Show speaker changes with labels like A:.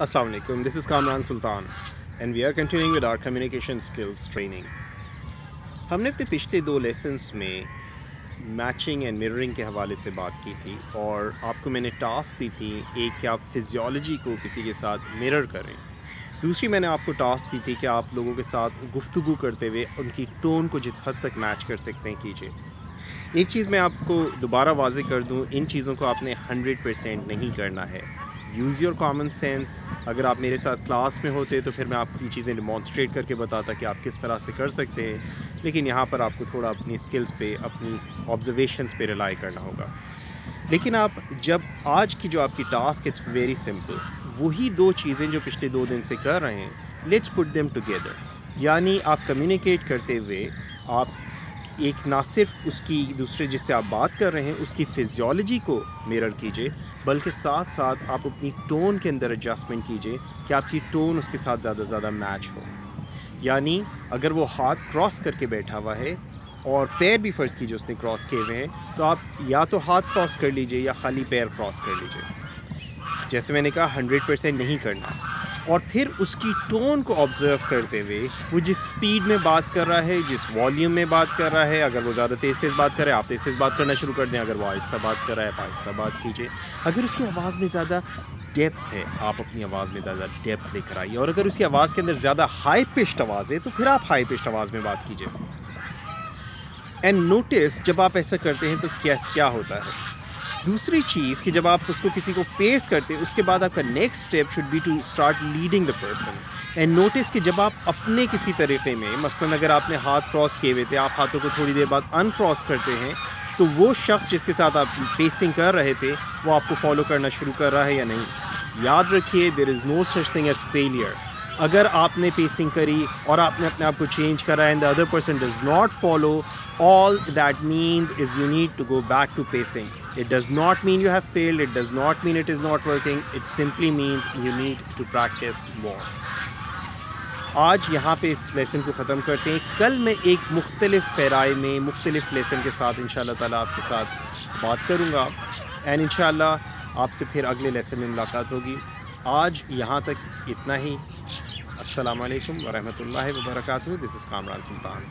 A: Assalamu alaikum. This is Kamran Sultan and we are continuing with our communication skills training. हमने अपने पिछले दो lessons में matching and mirroring के हवाले से बात की थी और आपको मैंने टास्क दी थी एक कि आप फिजियोलॉजी को किसी के साथ मिरर करें। दूसरी मैंने आपको टास्क दी थी कि आप लोगों के साथ गुफ्तगू करते हुए उनकी टोन को जिस हद तक मैच कर सकते हैं कीजिए। एक चीज़ मैं आपको दोबारा वाज़ेह कर दूं, इन चीज़ों को आपने 100% नहीं करना है। Use your common sense. अगर आप मेरे साथ क्लास में होते तो फिर मैं आपको ये चीज़ें डिमॉन्स्ट्रेट करके बताता कि आप किस तरह से कर सकते हैं, लेकिन यहाँ पर आपको थोड़ा अपनी स्किल्स पे, अपनी ऑब्जर्वेशंस पे रिलाई करना होगा। लेकिन आप जब आज की जो आपकी टास्क इट्स वेरी सिंपल, वही दो चीज़ें जो पिछले 2 दिन से कर रहे हैं, लेट्स पुट देम टुगेदर। यानी आप कम्युनिकेट करते हुए आप एक ना सिर्फ उसकी दूसरे जिससे आप बात कर रहे हैं उसकी फिजियोलॉजी को मिरर कीजिए, बल्कि साथ साथ आप अपनी टोन के अंदर एडजस्टमेंट कीजिए कि आपकी टोन उसके साथ ज़्यादा मैच हो। यानी अगर वो हाथ क्रॉस करके बैठा हुआ है और पैर भी फ़र्ज़ कीजिए उसने क्रॉस किए हुए हैं, तो आप या तो हाथ क्रॉस कर लीजिए या खाली पैर क्रॉस कर लीजिए। जैसे मैंने कहा 100% नहीं करना। और फिर उसकी टोन को ऑब्ज़र्व करते हुए वो जिस स्पीड में बात कर रहा है, जिस वॉल्यूम में बात कर रहा है, अगर वो ज़्यादा तेज़ बात कर रहा है आप तेज़ बात करना शुरू कर दें, अगर वो आहिस्ता बात कर रहा है आप आहिस्ता बात कीजिए। अगर उसकी आवाज़ में ज़्यादा डेप्थ है आप अपनी आवाज़ में ज़्यादा डेप्थ लेकर आइए, और अगर उसकी आवाज़ के अंदर ज़्यादा हाई पिच्ड आवाज़ है तो फिर आप हाई पिच्ड आवाज़ में बात कीजिए। एंड नोटिस जब आप ऐसा करते हैं तो क्या होता है। दूसरी चीज़ कि जब आप उसको किसी को पेश करते हैं उसके बाद आपका next step should be to start leading the person. And notice कि जब आप अपने किसी तरीक़े में, मसलन अगर आपने हाथ क्रॉस किए हुए थे, आप हाथों को थोड़ी देर बाद अनक्रॉस करते हैं, तो वो शख्स जिसके साथ आप पेसिंग कर रहे थे वो आपको फॉलो करना शुरू कर रहा है या नहीं। याद रखिए there is no such thing as failure. अगर आपने पेसिंग करी और आपने अपने आप को चेंज करा and the other person does not follow, all that means is you need to go back to pacing. It does not mean you have failed, it does not mean it is not working, it simply means you need to practice more. आज यहाँ पे इस lesson को ख़त्म करते हैं। कल मैं एक मुख्तलिफ पैराए में मुख्तलिफ लेसन के साथ इंशाअल्लाह ताला आपके साथ बात करूँगा एंड इंशाअल्लाह आपसे फिर अगले लेसन में मुलाकात होगी। आज यहाँ तक इतना ही। अस्सलामु अलैकुम व रहमतुल्लाहि व बरकातुहू। This is Kamran Sultan.